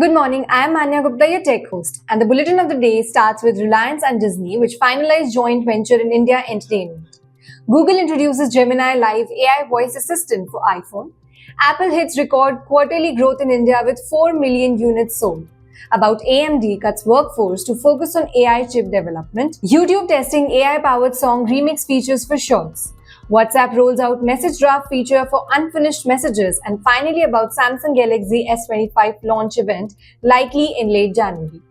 Good morning, I am Anya Gupta, your tech host, and the bulletin of the day starts with Reliance and Disney, which finalized joint venture in India Entertainment. Google introduces Gemini Live AI voice assistant for iPhone. Apple hits record quarterly growth in India with 4 million units sold. About AMD cuts workforce to focus on AI chip development. YouTube testing AI-powered song remix features for Shorts. WhatsApp rolls out message draft feature for unfinished messages, and finally about Samsung Galaxy S25 launch event likely in late January.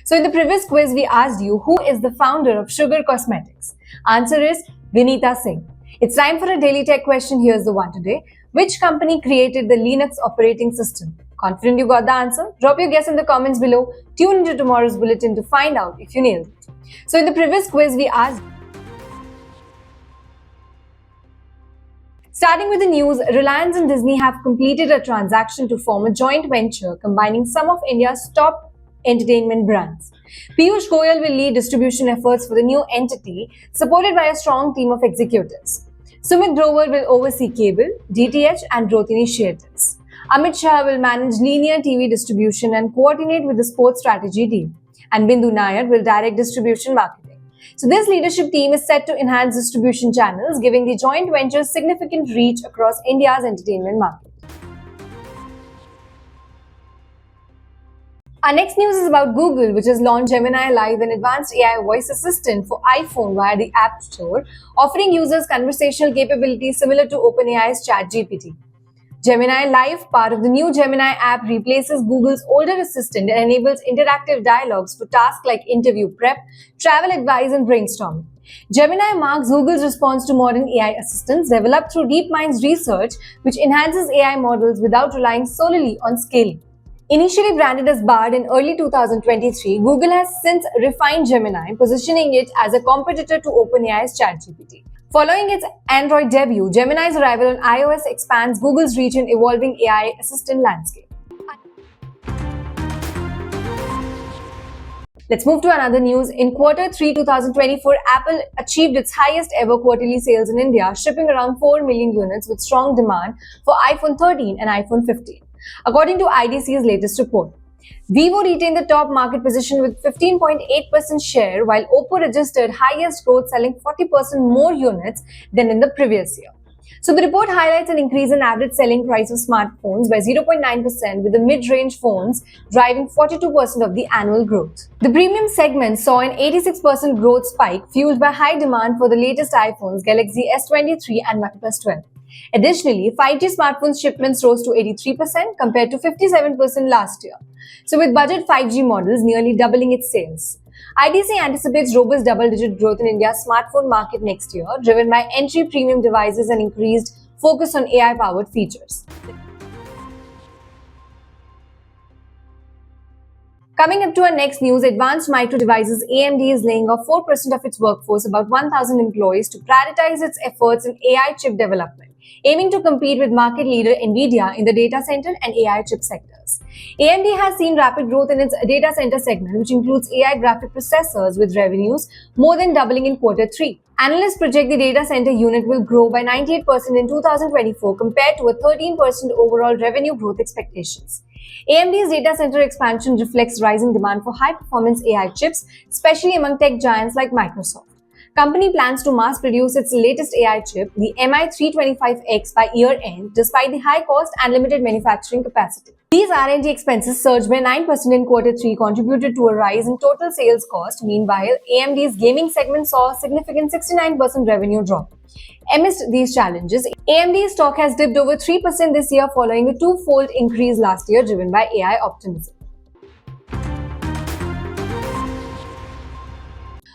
So in the previous quiz we asked you who is the founder of Sugar Cosmetics. Answer is Vinita Singh. It's time for a daily tech question. Here's the one today. Which company created the Linux operating system? Confident you got the answer? Drop your guess in the comments below. Tune into tomorrow's bulletin to find out if you nailed it. So in the previous quiz we asked, starting with the news, Reliance and Disney have completed a transaction to form a joint venture combining some of India's top entertainment brands. Piyush Goyal will lead distribution efforts for the new entity, supported by a strong team of executives. Sumit Grover will oversee cable, DTH, and growth initiatives. Amit Shah will manage linear TV distribution and coordinate with the sports strategy team. And Bindu Nair will direct distribution marketing. So this leadership team is set to enhance distribution channels, giving the joint venture significant reach across India's entertainment market. Our next news is about Google, which has launched Gemini Live, an advanced AI voice assistant for iPhone via the App Store, offering users conversational capabilities similar to OpenAI's ChatGPT. Gemini Live, part of the new Gemini app, replaces Google's older assistant and enables interactive dialogues for tasks like interview prep, travel advice, and brainstorming. Gemini marks Google's response to modern AI assistants developed through DeepMind's research, which enhances AI models without relying solely on scaling. Initially branded as Bard in early 2023, Google has since refined Gemini, positioning it as a competitor to OpenAI's ChatGPT. Following its Android debut, Gemini's arrival on iOS expands Google's reach in evolving AI assistant landscape. Let's move to another news. In Q3 2024, Apple achieved its highest ever quarterly sales in India, shipping around 4 million units with strong demand for iPhone 13 and iPhone 15. According to IDC's latest report, Vivo retained the top market position with 15.8% share, while Oppo registered highest growth, selling 40% more units than in the previous year. So the report highlights an increase in average selling price of smartphones by 0.9%, with the mid-range phones driving 42% of the annual growth. The premium segment saw an 86% growth spike, fueled by high demand for the latest iPhones, Galaxy S23 and OnePlus 12. Additionally, 5G smartphone shipments rose to 83% compared to 57% last year. So with budget 5G models nearly doubling its sales. IDC anticipates robust double-digit growth in India's smartphone market next year, driven by entry premium devices and increased focus on AI-powered features. Coming up to our next news, Advanced Micro Devices AMD is laying off 4% of its workforce, about 1,000 employees, to prioritize its efforts in AI chip development, aiming to compete with market leader Nvidia in the data center and AI chip sectors. AMD has seen rapid growth in its data center segment, which includes AI graphic processors, with revenues more than doubling in Q3. Analysts project the data center unit will grow by 98% in 2024 compared to a 13% overall revenue growth expectations. AMD's data center expansion reflects rising demand for high-performance AI chips, especially among tech giants like Microsoft. Company plans to mass produce its latest AI chip, the MI325X, by year-end, despite the high cost and limited manufacturing capacity. These R&D expenses surged by 9% in Q3, contributed to a rise in total sales cost. Meanwhile, AMD's gaming segment saw a significant 69% revenue drop. Amidst these challenges, AMD's stock has dipped over 3% this year, following a two-fold increase last year driven by AI optimism.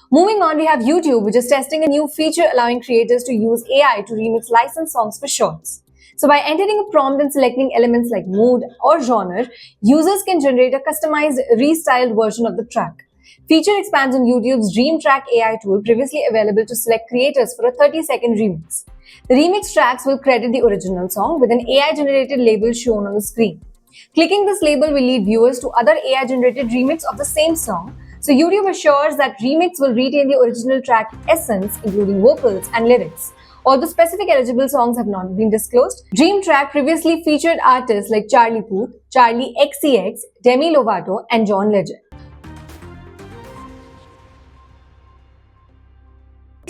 Moving on, we have YouTube, which is testing a new feature allowing creators to use AI to remix licensed songs for Shorts. So by entering a prompt and selecting elements like mood or genre, users can generate a customized, restyled version of the track. Feature expands on YouTube's Dream Track AI tool, previously available to select creators for a 30-second remix. The remix tracks will credit the original song with an AI-generated label shown on the screen. Clicking this label will lead viewers to other AI-generated remix of the same song, so YouTube assures that remix will retain the original track essence, including vocals and lyrics. although specific eligible songs have not been disclosed. Dream Track previously featured artists like Charlie Puth, Charlie XCX, Demi Lovato, and John Legend.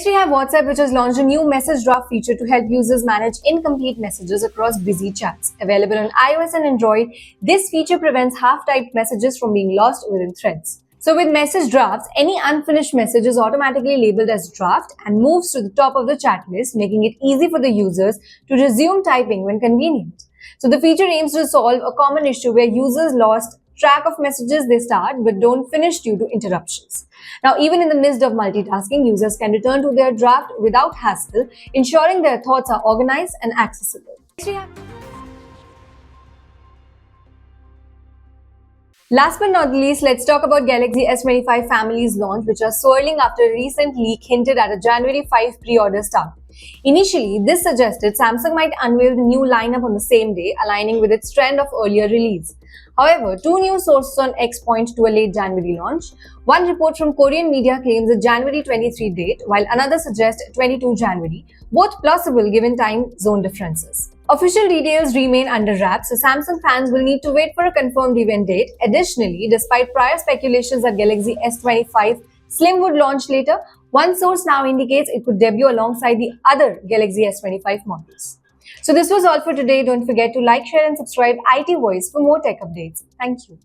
Next, we have WhatsApp, which has launched a new message draft feature to help users manage incomplete messages across busy chats. Available on iOS and Android, this feature prevents half-typed messages from being lost within threads. So with message drafts, any unfinished message is automatically labeled as draft and moves to the top of the chat list, making it easy for the users to resume typing when convenient. So the feature aims to solve a common issue where users lost track of messages they start but don't finish due to interruptions. Now, even in the midst of multitasking, users can return to their draft without hassle, ensuring their thoughts are organized and accessible. Last but not least, let's talk about Galaxy S25 family's launch, which are swirling after a recent leak hinted at a January 5 pre-order start. Initially, this suggested Samsung might unveil the new lineup on the same day, aligning with its trend of earlier release. However, two news sources on X point to a late January launch. One report from Korean media claims a January 23 date, while another suggests 22 January, both plausible given time zone differences. Official details remain under wraps, so Samsung fans will need to wait for a confirmed event date. Additionally, despite prior speculations that Galaxy S25 Slim would launch later, one source now indicates it could debut alongside the other Galaxy S25 models. So this was all for today. Don't forget to like, share and subscribe IT Voice for more tech updates. Thank you.